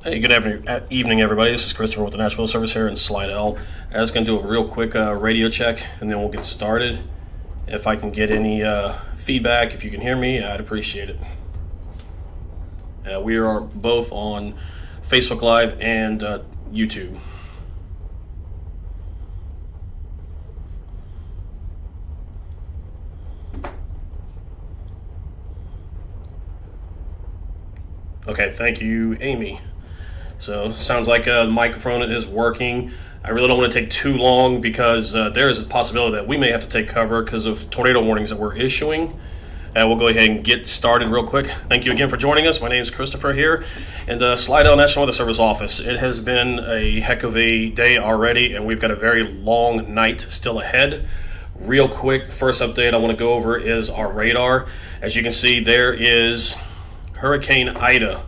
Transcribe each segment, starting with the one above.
Hey, good evening, everybody. This is Christopher with the Nashville Service here in Slidell. I was going to do a real quick radio check, and then we'll get started. If I can get any feedback, if you can hear me, I'd appreciate it. We are both on Facebook Live and YouTube. Okay, thank you, Amy. So sounds like the microphone is working. I really don't want to take too long because there is a possibility that we may have to take cover because of tornado warnings that we're issuing. We'll go ahead and get started real quick. Thank you again for joining us. My name is Christopher here in the Slidell National Weather Service office. It has been a heck of a day already, and we've got a very long night still ahead. Real quick, the first update I want to go over is our radar. As you can see, there is Hurricane Ida.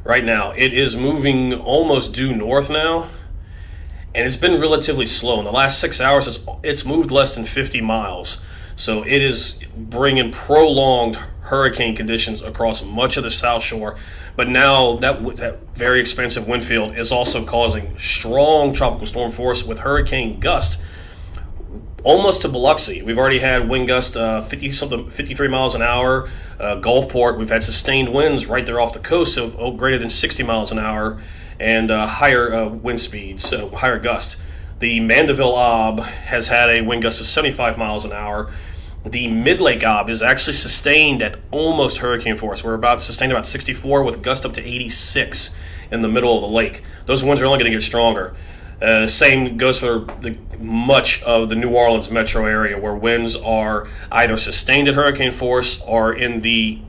Right now, it is moving almost due north now, and it's been relatively slow. In the last 6 hours, it's moved less than 50 miles. So it is bringing prolonged hurricane conditions across much of the South Shore. But now that very expansive wind field is also causing strong tropical storm force with hurricane gust almost to Biloxi. We've already had wind gust 53 miles an hour. Gulfport, we've had sustained winds right there off the coast of greater than 60 miles an hour and higher wind speeds, so higher gust. The Mandeville Ob has had a wind gust of 75 miles an hour. The Mid-Lake Ob is actually sustained at almost hurricane force. We're sustained about 64 with gust up to 86 in the middle of the lake. Those winds are only going to get stronger. Same goes for much of the New Orleans metro area, where winds are either sustained at hurricane force or in the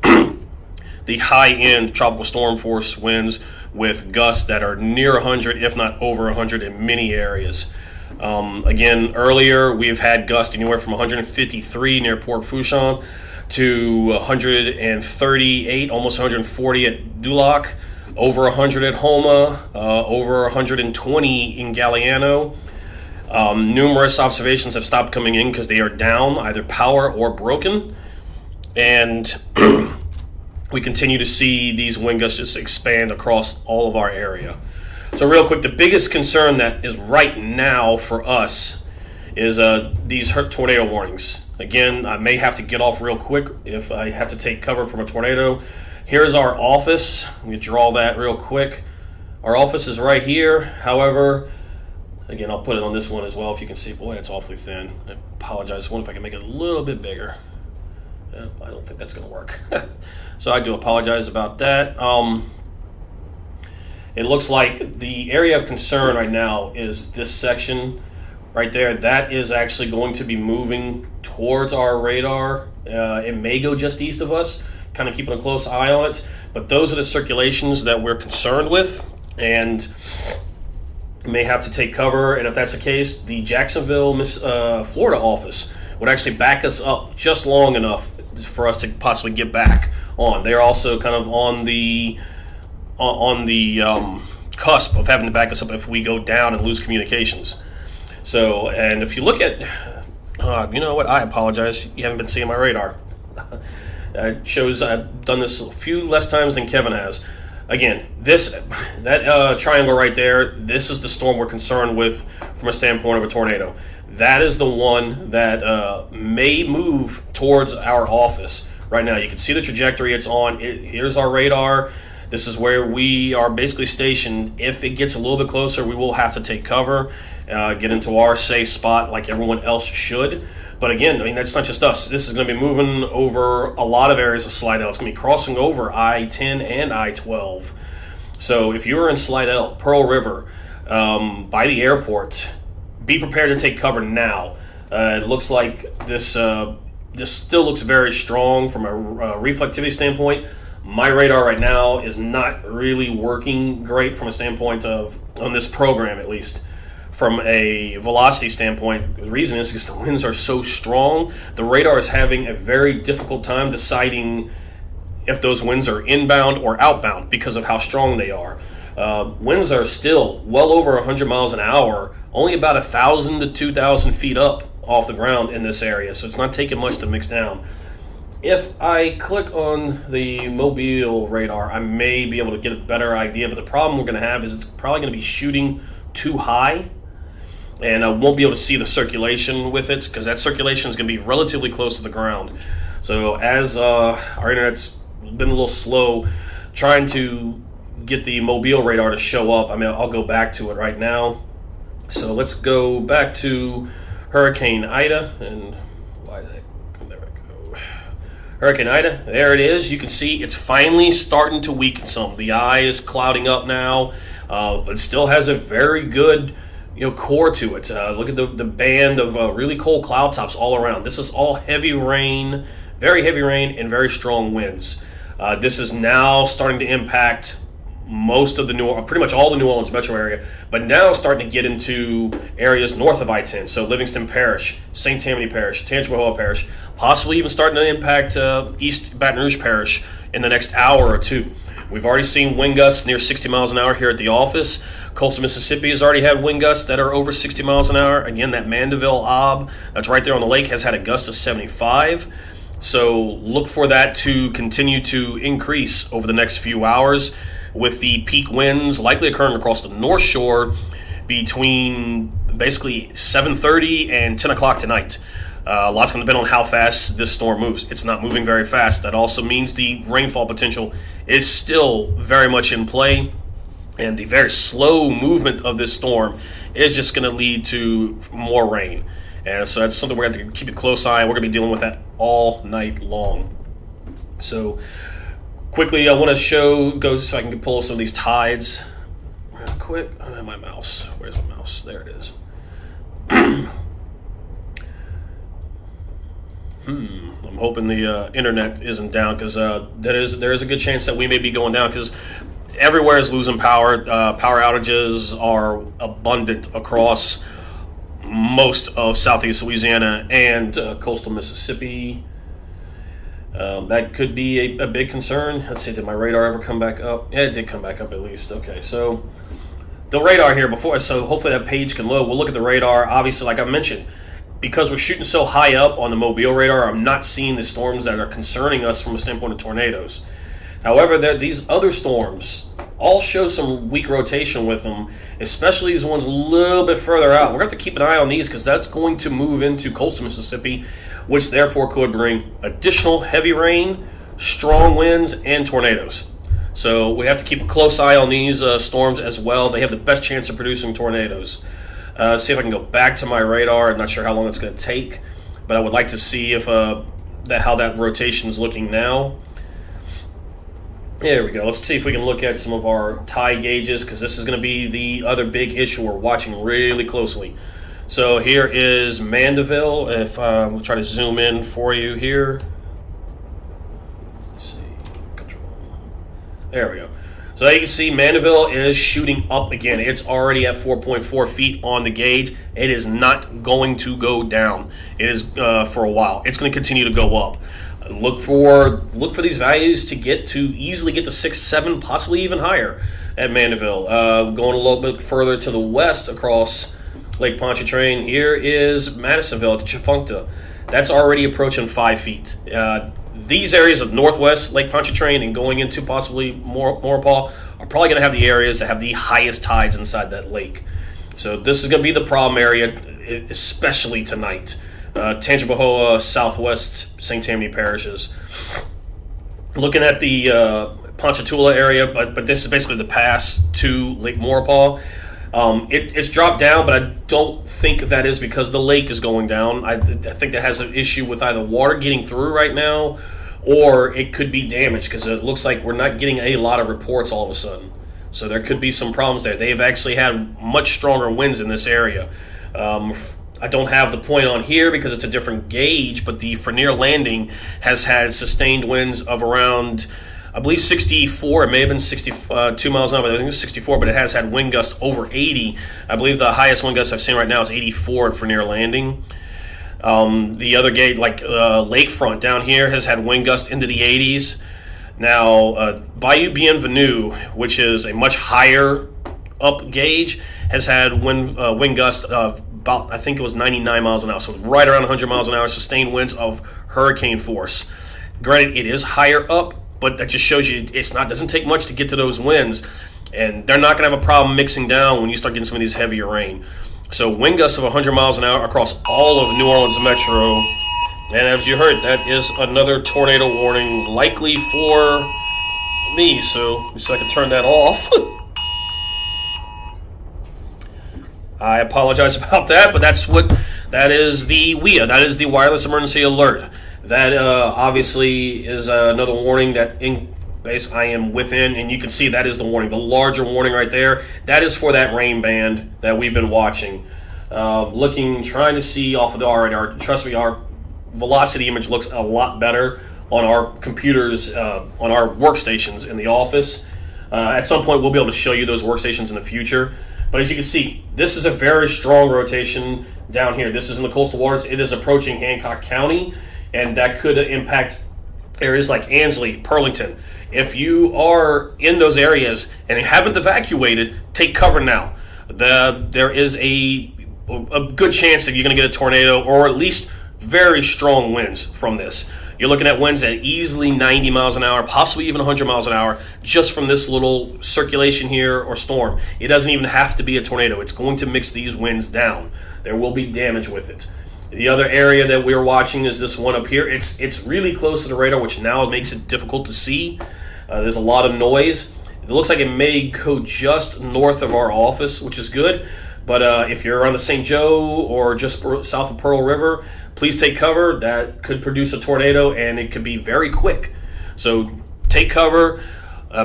the high-end tropical storm force winds with gusts that are near 100, if not over 100 in many areas. Again, earlier we've had gusts anywhere from 153 near Port Fourchon to 138, almost 140 at Duloc. Over 100 at Homa, over 120 in Galliano. Numerous observations have stopped coming in because they are down, either power or broken. And we continue to see these wind gusts just expand across all of our area. So real quick, the biggest concern that is right now for us is these tornado warnings. Again, I may have to get off real quick if I have to take cover from a tornado. Here's our office. Let me draw that real quick. Our office is right here. However, again, I'll put it on this one as well if you can see. Boy, it's awfully thin. I apologize. I wonder if I can make it a little bit bigger. Yeah, I don't think that's going to work. So I do apologize about that. It looks like the area of concern right now is this section right there. That is actually going to be moving towards our radar. It may go just east of us, kind of keeping a close eye on it, but those are the circulations that we're concerned with and may have to take cover. And if that's the case, the Jacksonville, Florida office would actually back us up just long enough for us to possibly get back on. They're also kind of on the cusp of having to back us up if we go down and lose communications. So, and if you look at, you know what, I apologize, you haven't been seeing my radar. It shows I've done this a few less times than Kevin has. Again, that triangle right there, this is the storm we're concerned with from a standpoint of a tornado. That is the one that may move towards our office right now. You can see the trajectory it's on. Here's our radar. This is where we are basically stationed. If it gets a little bit closer, we will have to take cover, get into our safe spot like everyone else should. But again, I mean, that's not just us. This is going to be moving over a lot of areas of Slidell. It's going to be crossing over I-10 and I-12. So if you're in Slidell, Pearl River, by the airport, be prepared to take cover now. It looks like this still looks very strong from a reflectivity standpoint. My radar right now is not really working great from a standpoint of, on this program at least, from a velocity standpoint. The reason is because the winds are so strong, the radar is having a very difficult time deciding if those winds are inbound or outbound because of how strong they are. Winds are still well over 100 miles an hour, only about 1,000 to 2,000 feet up off the ground in this area, so it's not taking much to mix down. If I click on the Mobile radar, I may be able to get a better idea, but the problem we're going to have is it's probably going to be shooting too high, and I won't be able to see the circulation with it because that circulation is going to be relatively close to the ground. So as our internet's been a little slow trying to get the Mobile radar to show up, I mean, I'll go back to it right now. So let's go back to Hurricane Ida, and why did I come there? We go. Hurricane Ida, there it is. You can see it's finally starting to weaken some. The eye is clouding up now, but still has a very good core to it. Look at the band of really cold cloud tops all around. This is all heavy rain, very heavy rain, and very strong winds. This is now starting to impact most of pretty much all the New Orleans metro area, but now starting to get into areas north of I-10, so Livingston Parish, St. Tammany Parish, Tangipahoa Parish, possibly even starting to impact East Baton Rouge Parish in the next hour or two. We've already seen wind gusts near 60 miles an hour here at the office. Coastal Mississippi has already had wind gusts that are over 60 miles an hour. Again, that Mandeville Ob, that's right there on the lake, has had a gust of 75. So look for that to continue to increase over the next few hours, with the peak winds likely occurring across the North Shore between basically 7:30 and 10 o'clock tonight. Lots going to depend on how fast this storm moves. It's not moving very fast. That also means the rainfall potential is still very much in play, and the very slow movement of this storm is just going to lead to more rain. And so that's something we're going to have to keep a close eye on. We're going to be dealing with that all night long. So quickly, I want to go so I can pull some of these tides real quick. I don't have my mouse. Where's the mouse? There it is. I'm hoping the internet isn't down, because there is a good chance that we may be going down, because everywhere is losing power. Power outages are abundant across most of southeast Louisiana and coastal Mississippi. That could be a big concern. Let's see, did my radar ever come back up? Yeah, it did come back up at least. Okay, so the radar here so hopefully that page can load. We'll look at the radar. Obviously, like I mentioned, because we're shooting so high up on the Mobile radar, I'm not seeing the storms that are concerning us from a standpoint of tornadoes. However, these other storms all show some weak rotation with them, especially these ones a little bit further out. We're going to have to keep an eye on these, because that's going to move into coastal Mississippi, which therefore could bring additional heavy rain, strong winds, and tornadoes. So we have to keep a close eye on these storms as well. They have the best chance of producing tornadoes. See if I can go back to my radar. I'm not sure how long it's going to take, but I would like to see if how that rotation is looking now. There we go. Let's see if we can look at some of our tide gauges, because this is going to be the other big issue we're watching really closely. So here is Mandeville. If we'll try to zoom in for you here. Let's see. Control. There we go. So you can see Mandeville is shooting up again. It's already at 4.4 feet on the gauge. It is not going to go down. It is for a while. It's going to continue to go up. Look for these values to easily get to 6, 7, possibly even higher at Mandeville. Going a little bit further to the west across Lake Pontchartrain, here is Madisonville to Tchefuncte. That's already approaching 5 feet. These areas of northwest Lake Pontchartrain and going into possibly Maurepas are probably going to have the areas that have the highest tides inside that lake. So this is going to be the problem area, especially tonight. Tangipahoa, Southwest St. Tammany parishes. Looking at the Ponchatoula area, but this is basically the pass to Lake Maurepas. It's dropped down, but I don't think that is because the lake is going down. I think that has an issue with either water getting through right now, or it could be damaged, because it looks like we're not getting a lot of reports all of a sudden. So there could be some problems there. They've actually had much stronger winds in this area. I don't have the point on here because it's a different gauge, but the Frenier Landing has had sustained winds of around, I believe, 64. It may have been 62 miles an hour, but I think it was 64, but it has had wind gusts over 80. I believe the highest wind gust I've seen right now is 84 at Frenier Landing. The other gauge, like Lakefront down here, has had wind gusts into the 80s. Now, Bayou Bienvenue, which is a much higher up gauge, has had wind gusts of about, I think it was 99 miles an hour, so right around 100 miles an hour, sustained winds of hurricane force. Granted, it is higher up, but that just shows you doesn't take much to get to those winds, and they're not going to have a problem mixing down when you start getting some of these heavier rain. So wind gusts of 100 miles an hour across all of New Orleans Metro. And as you heard, that is another tornado warning likely for me. So I can turn that off. I apologize about that, but that is the WEA. That is the wireless emergency alert. That obviously is another warning that in base I am within, and you can see that is the warning. The larger warning right there, that is for that rain band that we've been watching. Trying to see off of the radar. Trust me, our velocity image looks a lot better on our computers, on our workstations in the office. At some point, we'll be able to show you those workstations in the future. But as you can see, this is a very strong rotation down here. This is in the coastal waters. It is approaching Hancock County, and that could impact areas like Ansley, Pearlington. If you are in those areas and haven't evacuated, take cover now. There is a good chance that you're going to get a tornado, or at least very strong winds from this. You're looking at winds at easily 90 miles an hour, possibly even 100 miles an hour, just from this little circulation here or storm. It doesn't even have to be a tornado. It's going to mix these winds down. There will be damage with it. The other area that we're watching is this one up here. It's really close to the radar, which now makes it difficult to see. There's a lot of noise. It looks like it may go just north of our office, which is good. But if you're on the St. Joe or just south of Pearl River, please take cover. That could produce a tornado, and it could be very quick. So take cover.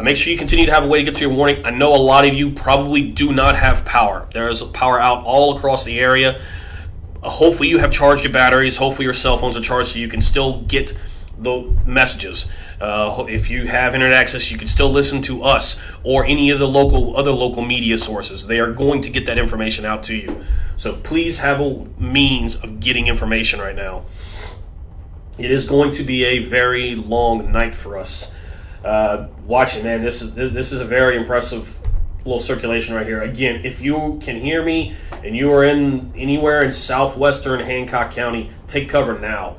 Make sure you continue to have a way to get to your warning. I know a lot of you probably do not have power. There is power out all across the area. Hopefully you have charged your batteries. Hopefully your cell phones are charged so you can still get the messages. If you have internet access, you can still listen to us or any of the other local media sources. They are going to get that information out to you. So please have a means of getting information right now. It is going to be a very long night for us. Watch it, man. This is a very impressive little circulation right here. Again, if you can hear me and you are anywhere in southwestern Hancock County, take cover now.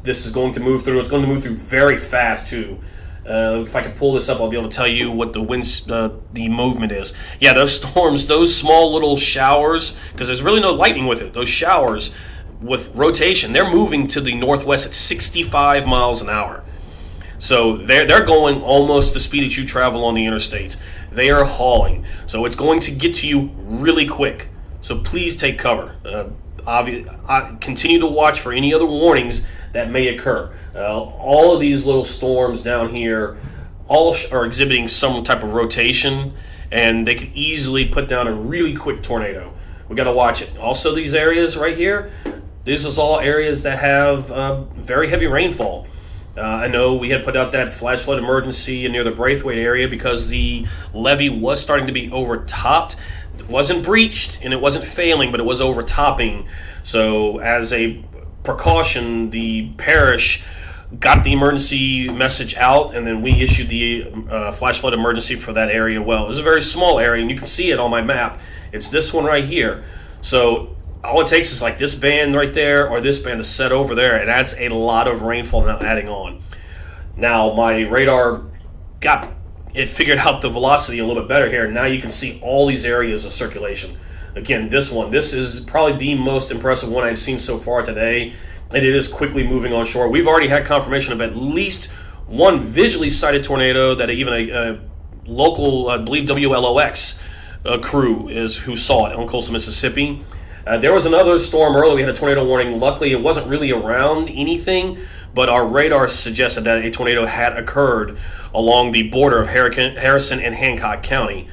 This is going to move through. It's going to move through very fast, too. If I can pull this up, I'll be able to tell you what the movement is. Yeah, those storms, those small little showers, because there's really no lightning with it. Those showers with rotation, they're moving to the northwest at 65 miles an hour. So they're going almost the speed that you travel on the interstates. They are hauling. So it's going to get to you really quick. So please take cover. Continue to watch for any other warnings that may occur. All of these little storms down here all are exhibiting some type of rotation, and they could easily put down a really quick tornado. We got to watch it. Also, these areas right here, these are all areas that have very heavy rainfall. I know we had put out that flash flood emergency near the Braithwaite area because the levee was starting to be overtopped. It wasn't breached and it wasn't failing, but it was overtopping. So as a precaution, the parish got the emergency message out, and then we issued the flash flood emergency for that area. Well, it was a very small area, and you can see it on my map. It's this one right here. So all it takes is like this band right there or this band to set over there, and that's a lot of rainfall now adding on. Now my radar figured out the velocity a little bit better here. Now you can see all these areas of circulation. Again, this is probably the most impressive one I've seen so far today, and it is quickly moving on shore. We've already had confirmation of at least one visually sighted tornado that even a local, I believe WLOX crew is who saw it on coastal Mississippi. There was another storm earlier. We had a tornado warning. Luckily, it wasn't really around anything, but our radar suggested that a tornado had occurred along the border of Harrison and Hancock County.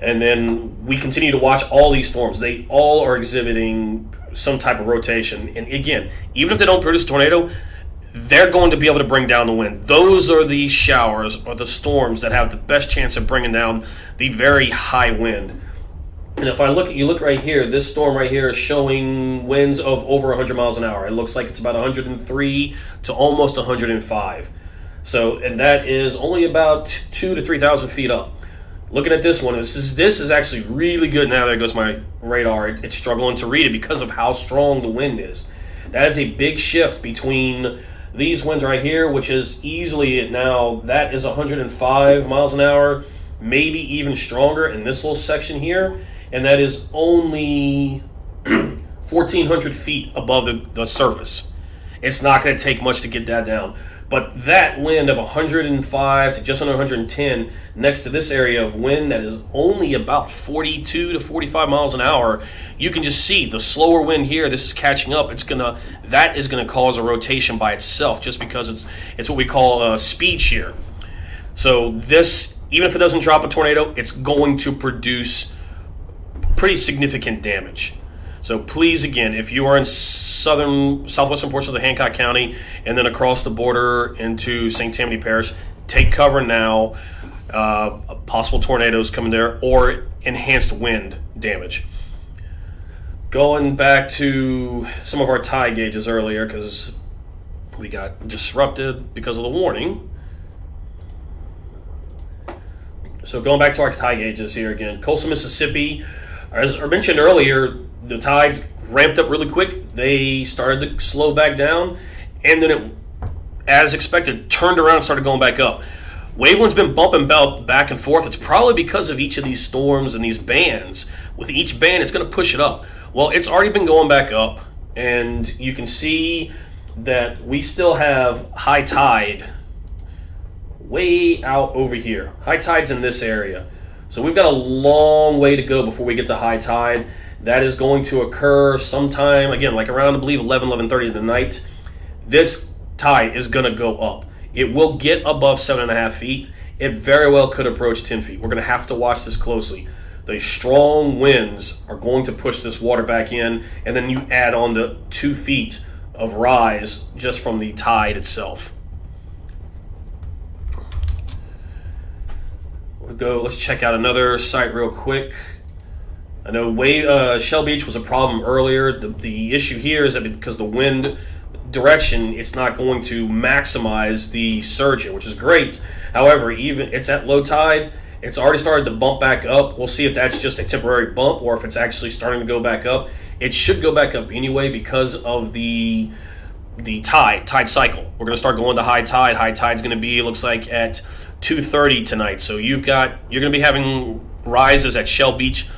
And then we continue to watch all these storms. They all are exhibiting some type of rotation. And again, even if they don't produce a tornado, they're going to be able to bring down the wind. Those are the showers or the storms that have the best chance of bringing down the very high wind. And if you look right here, this storm right here is showing winds of over 100 miles an hour. It looks like it's about 103 to almost 105. So, and that is only about 2,000 to 3,000 feet up. Looking at this one, this is actually really good. Now there goes my radar. It's struggling to read it because of how strong the wind is. That is a big shift between these winds right here, which is easily now, that is 105 miles an hour, maybe even stronger in this little section here, and that is only 1,400 feet above the surface. It's not going to take much to get that down. But that wind of 105 to just under 110 next to this area of wind that is only about 42 to 45 miles an hour, you can just see the slower wind here. This is catching up. That is gonna cause a rotation by itself, just because it's what we call a speed shear. So this, even if it doesn't drop a tornado, it's going to produce pretty significant damage. So please, again, if you are in southwestern portions of Hancock County and then across the border into St. Tammany Parish, take cover now. Possible tornadoes coming there or enhanced wind damage. Going back to some of our tide gauges earlier, because we got disrupted because of the warning. So going back to our tide gauges here again. Coastal Mississippi, as I mentioned earlier, the tides ramped up really quick. They started to slow back down, and then it, as expected, turned around and started going back up. Wave wind's been bumping back and forth. It's probably because of each of these storms and these bands. With each band, it's going to push it up. Well, it's already been going back up, and you can see that we still have high tide way out over here. High tide's in this area. So we've got a long way to go before we get to high tide. That is going to occur sometime, again, like around, I believe, 11:30 in the night. This tide is going to go up. It will get above 7.5 feet. It very well could approach 10 feet. We're going to have to watch this closely. The strong winds are going to push this water back in, and then you add on the 2 feet of rise just from the tide itself. Let's check out another site real quick. I know Shell Beach was a problem earlier. The issue here is that because the wind direction, it's not going to maximize the surge here, which is great. However, even it's at low tide, it's already started to bump back up. We'll see if that's just a temporary bump or if it's actually starting to go back up. It should go back up anyway because of the tide cycle. We're going to start going to high tide. High tide's going to be, it looks like, at 2:30 tonight. So you're going to be having rises at Shell Beach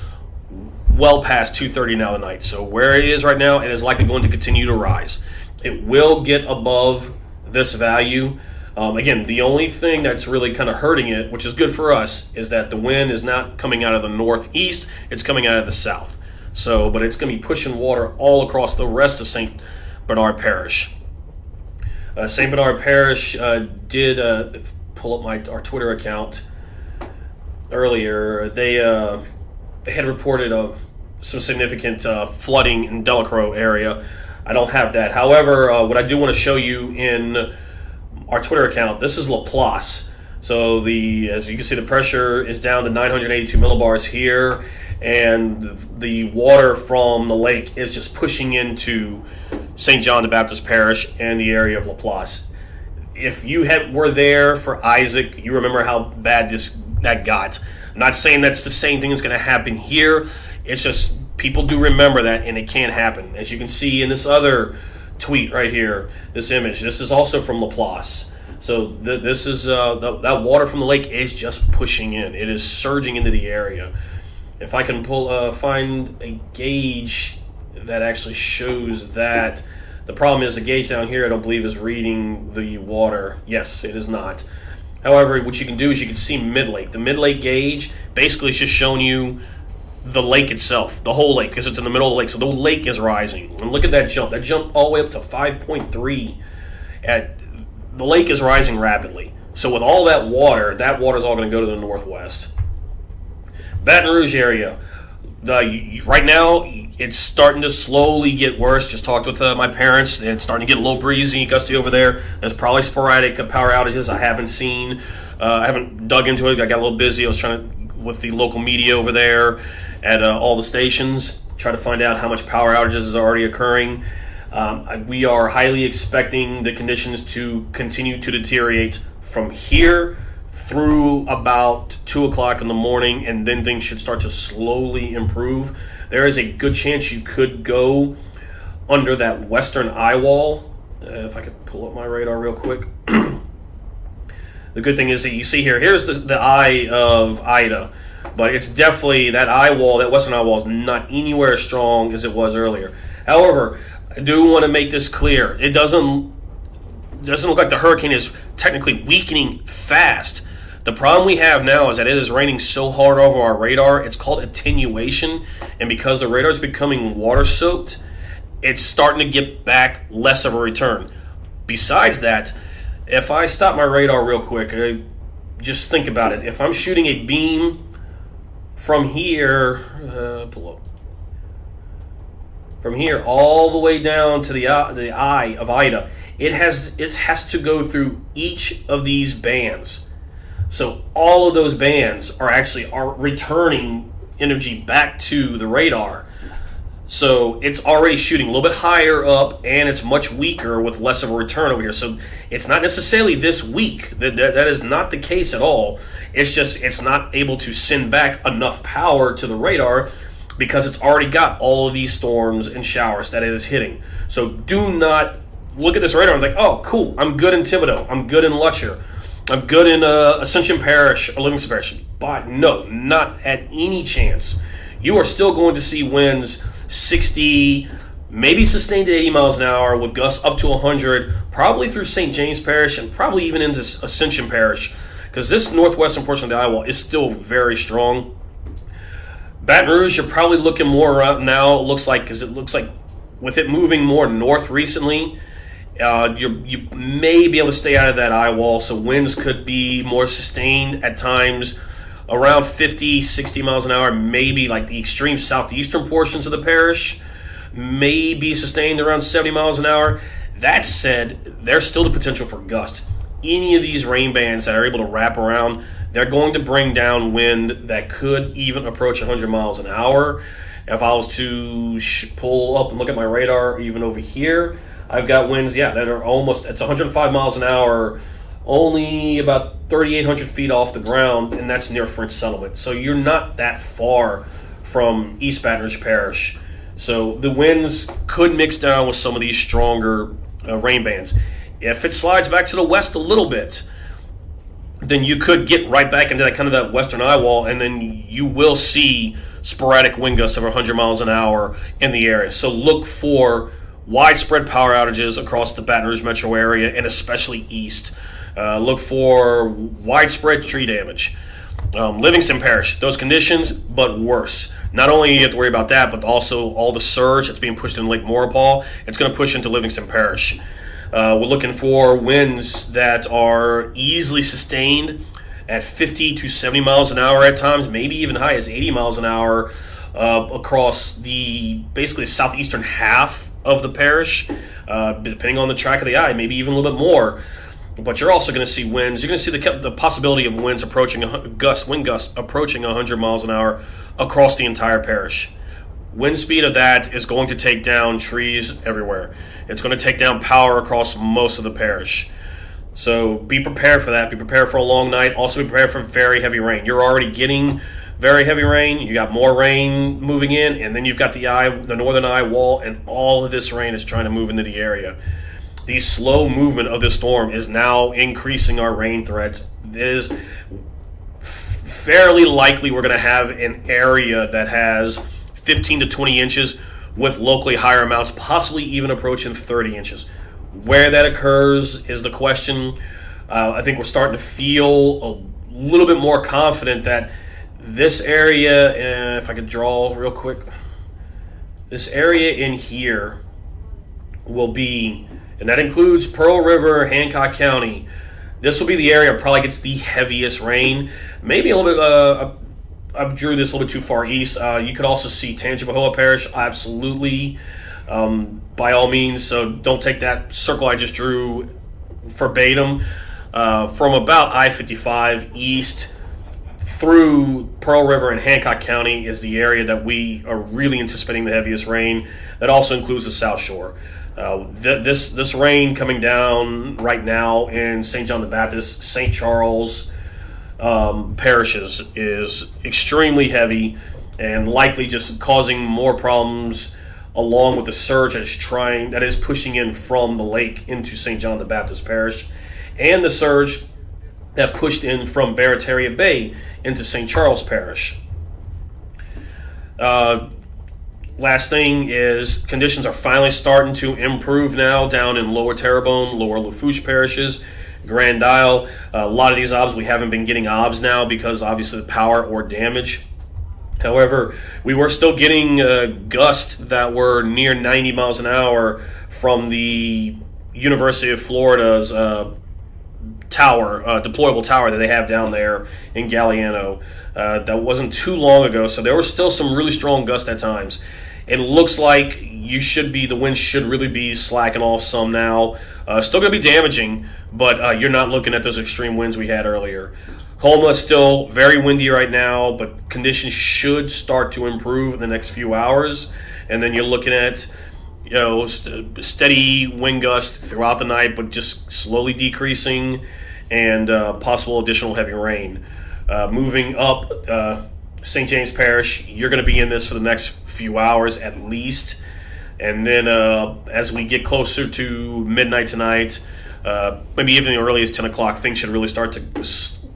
well past 2:30 now tonight. So where it is right now, it is likely going to continue to rise. It will get above this value. Again, the only thing that's really kind of hurting it, which is good for us, is that the wind is not coming out of the northeast, it's coming out of the south. So, but it's going to be pushing water all across the rest of St. Bernard Parish. St. Bernard Parish did pull up our Twitter account earlier. They had reported some significant flooding in Delacroix area. I don't have that. However, what I do want to show you in our Twitter account, this is Laplace. So as you can see, the pressure is down to 982 millibars here, and the water from the lake is just pushing into St. John the Baptist Parish and the area of Laplace. If you were there for Isaac, you remember how bad that got. I'm not saying that's the same thing that's going to happen here. It's just people do remember that, and it can happen. As you can see in this other tweet right here, this image, this is also from Laplace. So this is that water from the lake is just pushing in. It is surging into the area. If I can find a gauge that actually shows that. The problem is the gauge down here I don't believe is reading the water. Yes, it is not. However, what you can do is you can see mid-lake. The mid-lake gauge basically is just showing you the lake itself, the whole lake, because it's in the middle of the lake. So the lake is rising. And look at that jump. That jump all the way up to 5.3. The lake is rising rapidly. So with all that water is all going to go to the northwest. Baton Rouge area. Right now, it's starting to slowly get worse. Just talked with my parents. It's starting to get a little breezy, gusty over there. There's probably sporadic power outages I haven't seen. I haven't dug into it. I got a little busy. I was trying to, with the local media over there at all the stations, try to find out how much power outages is already occurring. We are highly expecting the conditions to continue to deteriorate from here through about 2 o'clock in the morning, and then things should start to slowly improve. There is a good chance you could go under that western eye wall If I could pull up my radar real quick. The good thing is that you see here's the eye of Ida, but it's definitely that eye wall, that western eye wall is not anywhere as strong as it was earlier. However, I do want to make this clear. It doesn't look like the hurricane is technically weakening fast. The problem we have now is that it is raining so hard over our radar. It's called attenuation, and because the radar is becoming water soaked, it's starting to get back less of a return. Besides that, if I stop my radar real quick, just think about it. If I'm shooting a beam from here, pull up, from here all the way down to the eye of Ida, it has to go through each of these bands. So all of those bands are returning energy back to the radar. So it's already shooting a little bit higher up, and it's much weaker with less of a return over here. So it's not necessarily this weak. That is not the case at all. It's just it's not able to send back enough power to the radar because it's already got all of these storms and showers that it is hitting. So do not look at this radar and think, oh, cool, I'm good in Thibodeau. I'm good in Lutcher. I'm good in Ascension Parish or Livingston Parish. But no, not at any chance. You are still going to see winds 60, maybe sustained at 80 miles an hour with gusts up to 100, probably through St. James Parish and probably even into Ascension Parish, because this northwestern portion of the eye wall is still very strong. Baton Rouge, you're probably looking more around now, it looks like, because it looks like with it moving more north recently, you may be able to stay out of that eye wall, so winds could be more sustained at times, around 50, 60 miles an hour, maybe like the extreme southeastern portions of the parish, may be sustained around 70 miles an hour. That said, there's still the potential for gust. Any of these rain bands that are able to wrap around, they're going to bring down wind that could even approach 100 miles an hour. If I was to pull up and look at my radar, even over here, I've got winds, that are almost, it's 105 miles an hour, only about 3,800 feet off the ground, and that's near French Settlement. So you're not that far from East Baton Rouge Parish. So the winds could mix down with some of these stronger rain bands. If it slides back to the west a little bit, then you could get right back into that western eye wall, and then you will see sporadic wind gusts of 100 miles an hour in the area. So look for widespread power outages across the Baton Rouge metro area, and especially east. Look for widespread tree damage. Livingston Parish, those conditions, but worse. Not only do you have to worry about that, but also all the surge that's being pushed in Lake Maurepas, it's going to push into Livingston Parish. We're looking for winds that are easily sustained at 50 to 70 miles an hour at times, maybe even high as 80 miles an hour across basically the southeastern half of the parish, depending on the track of the eye, maybe even a little bit more. But you're also going to see winds. You're going to see the possibility of winds approaching wind gusts approaching 100 miles an hour across the entire parish. Wind speed of that is going to take down trees everywhere. It's going to take down power across most of the parish. So be prepared for that. Be prepared for a long night. Also be prepared for very heavy rain. You're already getting very heavy rain. You got more rain moving in, and then you've got the northern eye wall, and all of this rain is trying to move into the area. The slow movement of this storm is now increasing our rain threats. It is fairly likely we're going to have an area that has 15 to 20 inches with locally higher amounts, possibly even approaching 30 inches. Where that occurs is the question. I think we're starting to feel a little bit more confident that this area, if I could draw real quick, this area in here will be, and that includes Pearl River, Hancock County. This will be the area that probably gets the heaviest rain. Maybe a little bit, I drew this a little bit too far east. You could also see Tangipahoa Parish, absolutely, by all means. So don't take that circle I just drew verbatim. From about I-55 east through Pearl River and Hancock County is the area that we are really anticipating the heaviest rain. That also includes the South Shore. This rain coming down right now in St. John the Baptist, St. Charles parishes is extremely heavy and likely just causing more problems along with the surge that is pushing in from the lake into St. John the Baptist Parish, and the surge that pushed in from Barataria Bay into St. Charles Parish. Last thing is conditions are finally starting to improve now down in Lower Terrebonne, Lower Lafourche parishes, Grand Isle. A lot of these obs, we haven't been getting obs now because obviously the power or damage. However, we were still getting gusts that were near 90 miles an hour from the University of Florida's tower, deployable tower that they have down there in Galliano. That wasn't too long ago, so there were still some really strong gusts at times. It looks like the wind should really be slacking off some now. Still going to be damaging, but you're not looking at those extreme winds we had earlier. Houma is still very windy right now, but conditions should start to improve in the next few hours. And then you're looking at steady wind gusts throughout the night, but just slowly decreasing, and possible additional heavy rain. Moving up St. James Parish, you're going to be in this for the next few hours at least. And then as we get closer to midnight tonight, maybe even as early as 10 o'clock, things should really start to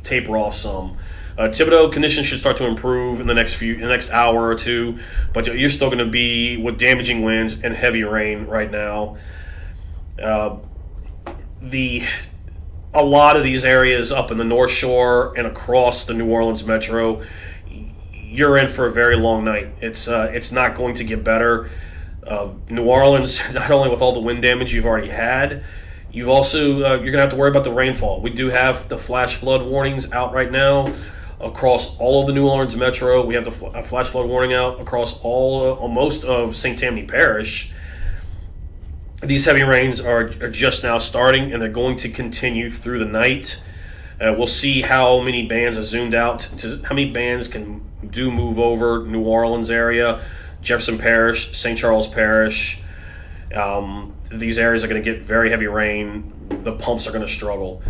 taper off some. Thibodaux conditions should start to improve in the next hour or two, but you're still going to be with damaging winds and heavy rain right now. A lot of these areas up in the North Shore and across the New Orleans metro, you're in for a very long night. It's not going to get better. New Orleans, not only with all the wind damage you've already had, you've also you're going to have to worry about the rainfall. We do have the flash flood warnings out right now across all of the New Orleans metro. We have the flash flood warning out across most of St. Tammany Parish. These heavy rains are just now starting, and they're going to continue through the night. We'll see how many bands are zoomed out, how many bands can move over New Orleans area, Jefferson Parish, St. Charles Parish. These areas are going to get very heavy rain. The pumps are going to struggle.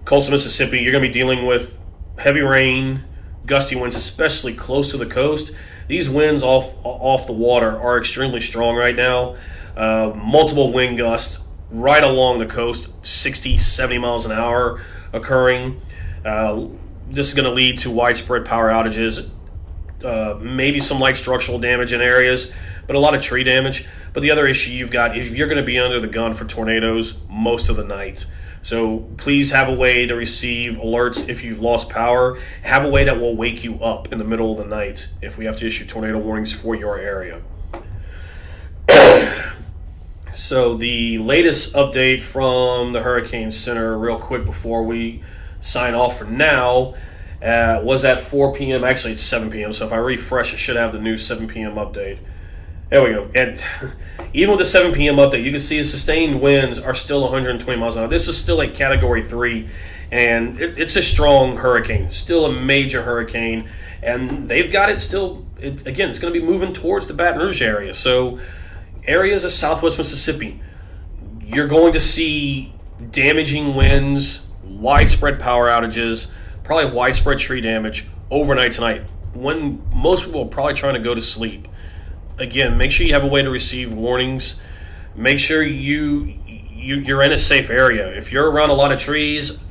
Coastal Mississippi, you're going to be dealing with heavy rain, gusty winds, especially close to the coast. These winds off the water are extremely strong right now. Multiple wind gusts right along the coast, 60, 70 miles an hour occurring. This is going to lead to widespread power outages, maybe some light structural damage in areas, but a lot of tree damage. But the other issue you've got is you're going to be under the gun for tornadoes most of the night. So please have a way to receive alerts if you've lost power. Have a way that will wake you up in the middle of the night if we have to issue tornado warnings for your area. So the latest update from the Hurricane Center, real quick before we sign off for now, was at 4 p.m. Actually, it's 7 p.m. So if I refresh, I should have the new 7 p.m. update. There we go. And even with the 7 p.m. update, you can see the sustained winds are still 120 miles an hour. This is still a Category 3, and it's a strong hurricane, still a major hurricane. And they've got it still, again, it's going to be moving towards the Baton Rouge area. So areas of southwest Mississippi, you're going to see damaging winds, widespread power outages, probably widespread tree damage overnight tonight when most people are probably trying to go to sleep. Again, make sure you have a way to receive warnings. Make sure you're in a safe area. If you're around a lot of trees,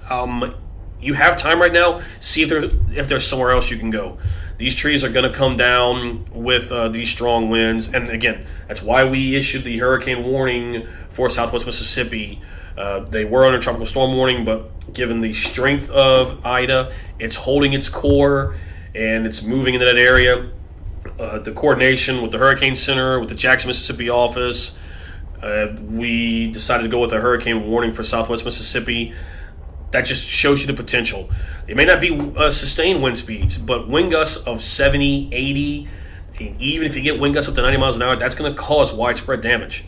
you have time right now. See if there's somewhere else you can go. These trees are going to come down with these strong winds, and again, that's why we issued the hurricane warning for Southwest Mississippi. They were under tropical storm warning, but given the strength of Ida, it's holding its core and it's moving into that area. The coordination with the Hurricane Center, with the Jackson, Mississippi office, we decided to go with a hurricane warning for Southwest Mississippi. That just shows you the potential. It may not be sustained wind speeds, but wind gusts of 70, 80, and even if you get wind gusts up to 90 miles an hour, that's going to cause widespread damage.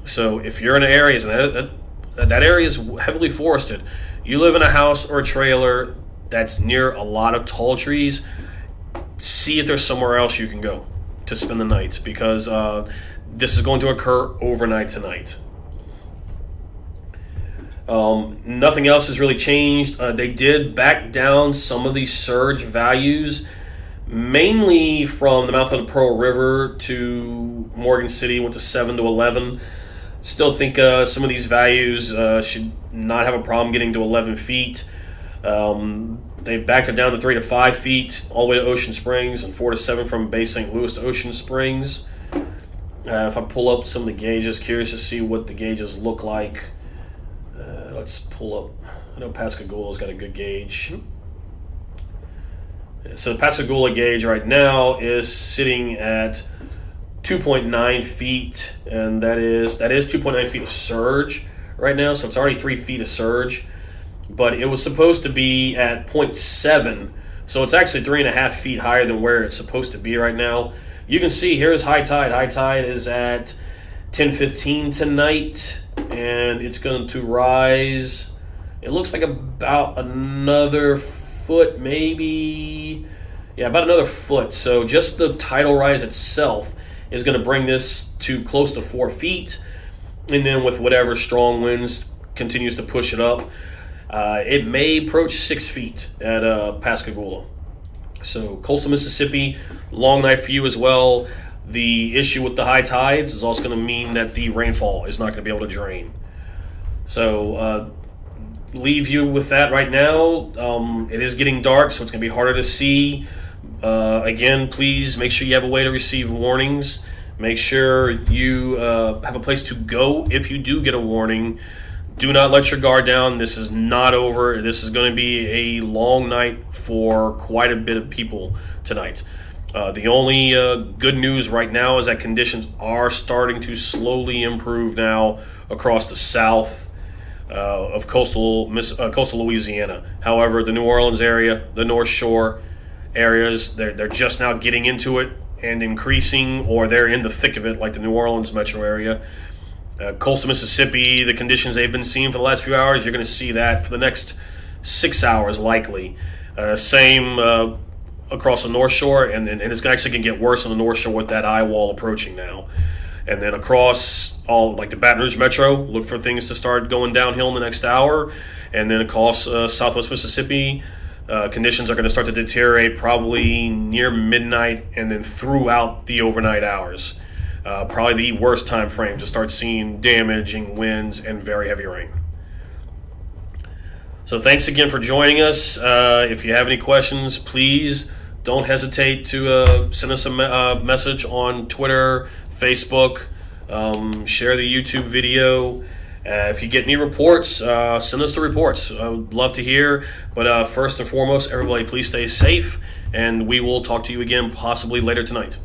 So if you're in areas, and that area is heavily forested, you live in a house or a trailer that's near a lot of tall trees, see if there's somewhere else you can go to spend the night, because this is going to occur overnight tonight. Nothing else has really changed. They did back down some of these surge values, mainly from the mouth of the Pearl River to Morgan City went to 7 to 11. Still think some of these values should not have a problem getting to 11 feet. They've backed it down to 3 to 5 feet all the way to Ocean Springs, and 4 to 7 from Bay St. Louis to Ocean Springs. If I pull up some of the gauges, curious to see what the gauges look like. Let's pull up. I know Pascagoula's got a good gauge. So the Pascagoula gauge right now is sitting at 2.9 feet, and that is 2.9 feet of surge right now. So it's already 3 feet of surge, but it was supposed to be at 0.7, so it's actually 3.5 feet higher than where it's supposed to be right now. You can see here's high tide. High tide is at 10:15 tonight, and it's going to rise. It looks like about another foot, maybe. Yeah, about another foot. So just the tidal rise itself is going to bring this to close to 4 feet, and then with whatever strong winds continues to push it up, it may approach 6 feet at Pascagoula. So coastal Mississippi, long night for you as well. The issue with the high tides is also going to mean that the rainfall is not going to be able to drain. So leave you with that right now. It is getting dark, so it's going to be harder to see. Again, please make sure you have a way to receive warnings. Make sure you have a place to go if you do get a warning. Do not let your guard down. This is not over. This is going to be a long night for quite a bit of people tonight. The only good news right now is that conditions are starting to slowly improve now across the south of coastal Louisiana. However, the New Orleans area, the North Shore areas, they're just now getting into it and increasing, or they're in the thick of it, like the New Orleans metro area. Coastal Mississippi, the conditions they've been seeing for the last few hours, you're going to see that for the next 6 hours likely. Same across the North Shore, and it's actually going to get worse on the North Shore with that eye wall approaching now. And then across all, like the Baton Rouge metro, look for things to start going downhill in the next hour. And then across Southwest Mississippi, conditions are going to start to deteriorate probably near midnight and then throughout the overnight hours. Probably the worst time frame to start seeing damaging winds and very heavy rain. So thanks again for joining us. If you have any questions, please don't hesitate to send us a message on Twitter, Facebook, share the YouTube video. If you get any reports, send us the reports. I would love to hear. But first and foremost, everybody please stay safe, and we will talk to you again possibly later tonight.